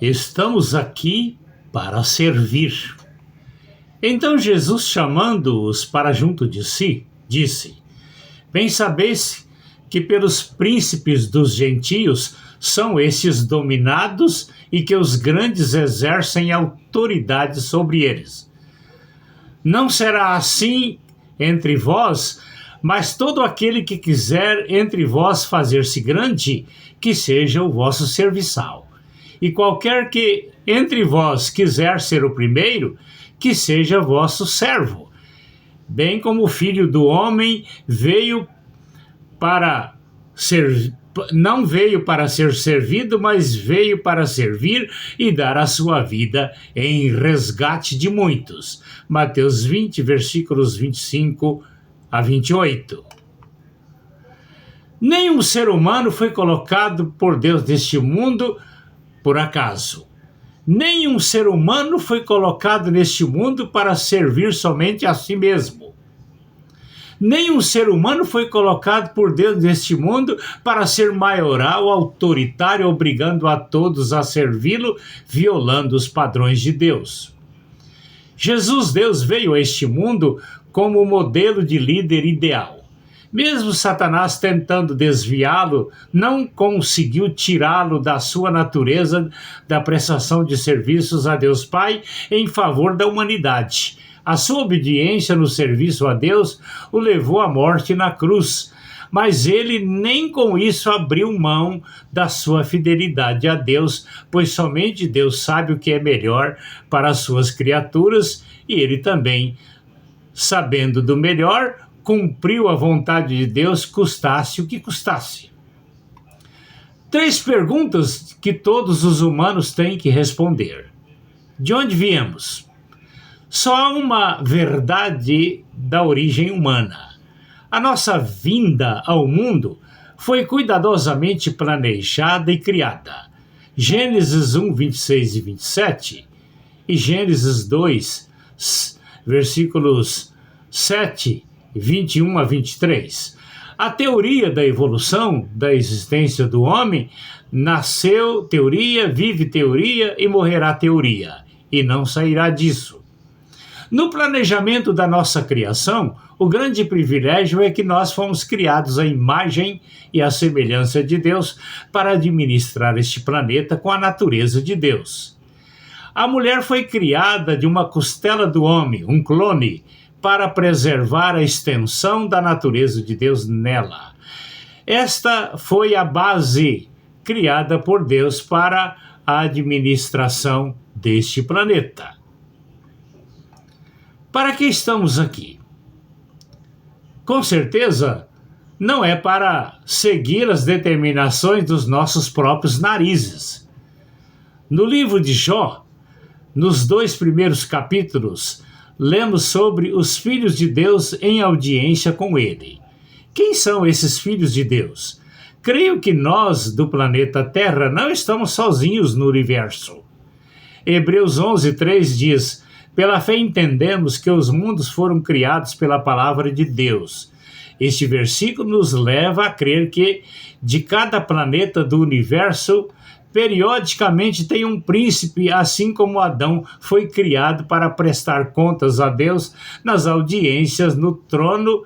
Estamos aqui para servir. Então Jesus, chamando-os para junto de si, disse: Bem sabeis que pelos príncipes dos gentios são estes dominados e que os grandes exercem autoridade sobre eles. Não será assim entre vós, mas todo aquele que quiser entre vós fazer-se grande, que seja o vosso serviçal. E qualquer que entre vós quiser ser o primeiro, que seja vosso servo. Bem como o Filho do Homem não veio para ser servido, mas veio para servir e dar a sua vida em resgate de muitos. Mateus 20, versículos 25 a 28. Nenhum ser humano foi colocado por Deus neste mundo por acaso. Nenhum ser humano foi colocado neste mundo para servir somente a si mesmo. Nenhum ser humano foi colocado por Deus neste mundo para ser maioral, autoritário, obrigando a todos a servi-lo, violando os padrões de Deus. Jesus, Deus, veio a este mundo como modelo de líder ideal. Mesmo Satanás tentando desviá-lo, não conseguiu tirá-lo da sua natureza da prestação de serviços a Deus Pai em favor da humanidade. A sua obediência no serviço a Deus o levou à morte na cruz, mas ele nem com isso abriu mão da sua fidelidade a Deus, pois somente Deus sabe o que é melhor para as suas criaturas e ele também, sabendo do melhor, cumpriu a vontade de Deus, custasse o que custasse. 3 perguntas que todos os humanos têm que responder. De onde viemos? Só há uma verdade da origem humana. A nossa vinda ao mundo foi cuidadosamente planejada e criada. Gênesis 1, 26 e 27 e Gênesis 2, versículos 7 21 a 23. A teoria da evolução da existência do homem nasceu teoria, vive teoria e morrerá teoria, e não sairá disso. No planejamento da nossa criação, o grande privilégio é que nós fomos criados à imagem e à semelhança de Deus para administrar este planeta com a natureza de Deus. A mulher foi criada de uma costela do homem, um clone, para preservar a extensão da natureza de Deus nela. Esta foi a base criada por Deus para a administração deste planeta. Para que estamos aqui? Com certeza, não é para seguir as determinações dos nossos próprios narizes. No livro de Jó, nos 2 primeiros capítulos, lemos sobre os filhos de Deus em audiência com ele. Quem são esses filhos de Deus? Creio que nós, do planeta Terra, não estamos sozinhos no universo. Hebreus 11:3 diz: Pela fé entendemos que os mundos foram criados pela palavra de Deus. Este versículo nos leva a crer que, de cada planeta do universo, periodicamente tem um príncipe, assim como Adão foi criado para prestar contas a Deus nas audiências no trono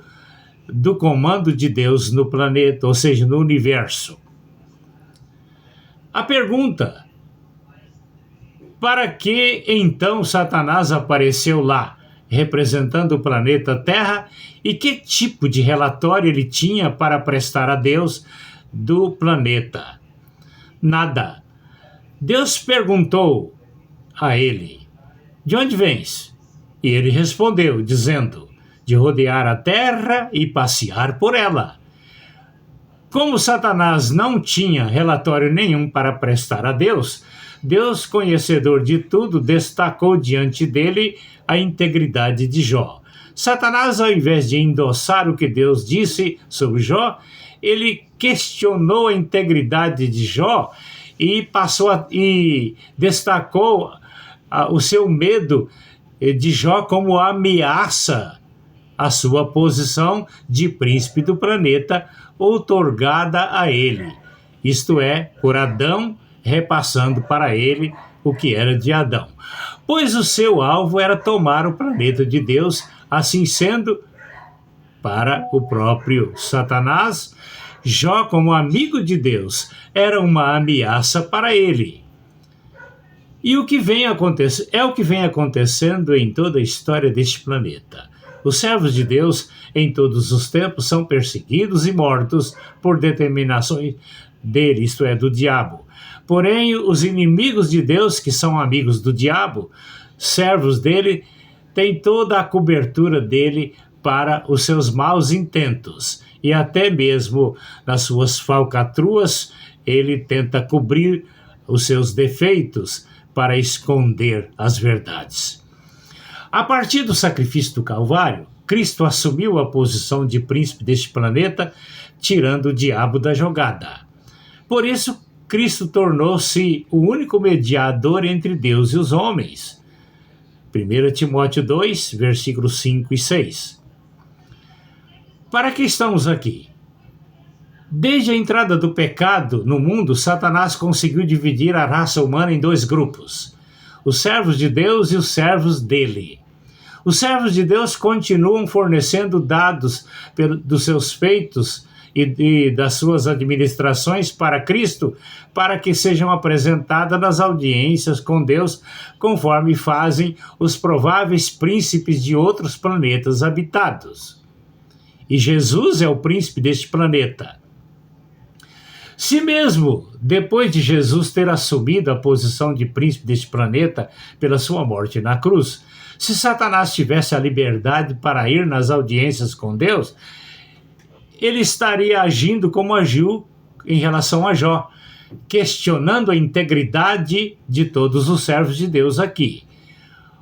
do comando de Deus no planeta, ou seja, no universo. A pergunta: para que então Satanás apareceu lá, representando o planeta Terra, e que tipo de relatório ele tinha para prestar a Deus do planeta? Nada. Deus perguntou a ele: de onde vens? E ele respondeu, dizendo: de rodear a terra e passear por ela. Como Satanás não tinha relatório nenhum para prestar a Deus, Deus, conhecedor de tudo, destacou diante dele a integridade de Jó. Satanás, ao invés de endossar o que Deus disse sobre Jó, ele questionou a integridade de Jó e destacou o seu medo de Jó como ameaça à sua posição de príncipe do planeta outorgada a ele, isto é, por Adão, repassando para ele o que era de Adão. Pois o seu alvo era tomar o planeta de Deus, assim sendo, para o próprio Satanás, Jó, como amigo de Deus, era uma ameaça para ele. E o que vem acontecendo em toda a história deste planeta. Os servos de Deus, em todos os tempos, são perseguidos e mortos por determinações dele, isto é, do diabo. Porém, os inimigos de Deus, que são amigos do diabo, servos dele, têm toda a cobertura dele para os seus maus intentos. E até mesmo nas suas falcatruas, ele tenta cobrir os seus defeitos para esconder as verdades. A partir do sacrifício do Calvário, Cristo assumiu a posição de príncipe deste planeta, tirando o diabo da jogada. Por isso, Cristo tornou-se o único mediador entre Deus e os homens. 1 Timóteo 2, versículos 5 e 6. Para que estamos aqui? Desde a entrada do pecado no mundo, Satanás conseguiu dividir a raça humana em dois grupos: os servos de Deus e os servos dele. Os servos de Deus continuam fornecendo dados dos seus feitos e das suas administrações para Cristo, para que sejam apresentadas nas audiências com Deus, conforme fazem os prováveis príncipes de outros planetas habitados. E Jesus é o príncipe deste planeta. Se mesmo depois de Jesus ter assumido a posição de príncipe deste planeta pela sua morte na cruz, se Satanás tivesse a liberdade para ir nas audiências com Deus, ele estaria agindo como agiu em relação a Jó, questionando a integridade de todos os servos de Deus aqui.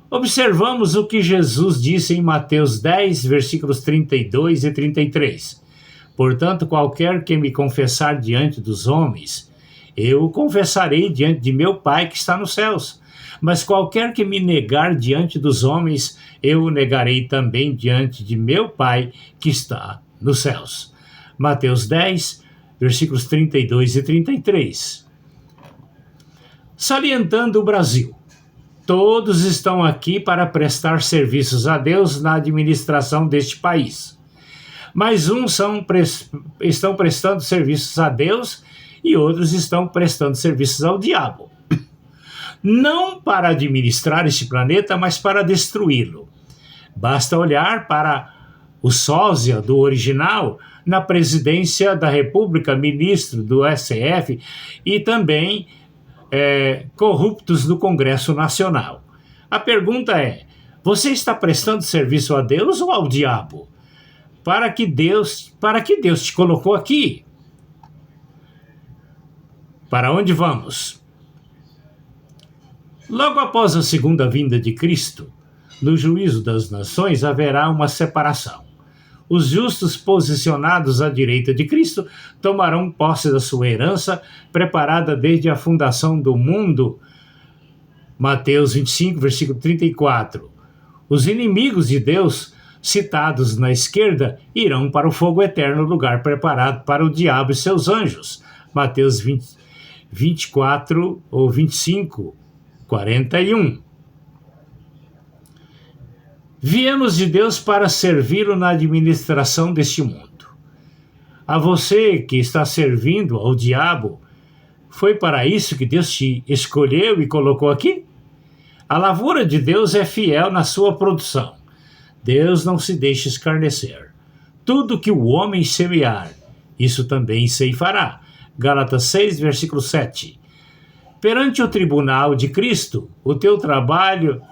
Observamos o que Jesus disse em Mateus 10, versículos 32 e 33. Portanto, qualquer que me confessar diante dos homens, eu o confessarei diante de meu Pai que está nos céus. Mas qualquer que me negar diante dos homens, eu o negarei também diante de meu Pai que está nos céus. Mateus 10, versículos 32 e 33. Salientando o Brasil. Todos estão aqui para prestar serviços a Deus na administração deste país. Mas uns estão prestando serviços a Deus e outros estão prestando serviços ao diabo. Não para administrar este planeta, mas para destruí-lo. Basta olhar para o sósia do original na presidência da República, ministro do STF e também corruptos no Congresso Nacional. A pergunta é: você está prestando serviço a Deus ou ao diabo? Para que Deus te colocou aqui? Para onde vamos? Logo após a segunda vinda de Cristo, no juízo das nações haverá uma separação. Os justos posicionados à direita de Cristo tomarão posse da sua herança, preparada desde a fundação do mundo. Mateus 25, versículo 34. Os inimigos de Deus, citados na esquerda, irão para o fogo eterno, lugar preparado para o diabo e seus anjos. Mateus 24 ou 25, 41. Viemos de Deus para servi-lo na administração deste mundo. A você que está servindo ao diabo, foi para isso que Deus te escolheu e colocou aqui? A lavoura de Deus é fiel na sua produção. Deus não se deixa escarnecer. Tudo que o homem semear, isso também ceifará. Gálatas 6, versículo 7. Perante o tribunal de Cristo, o teu trabalho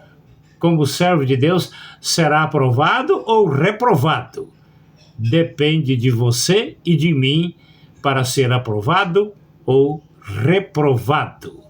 como servo de Deus será aprovado ou reprovado. Depende de você e de mim para ser aprovado ou reprovado.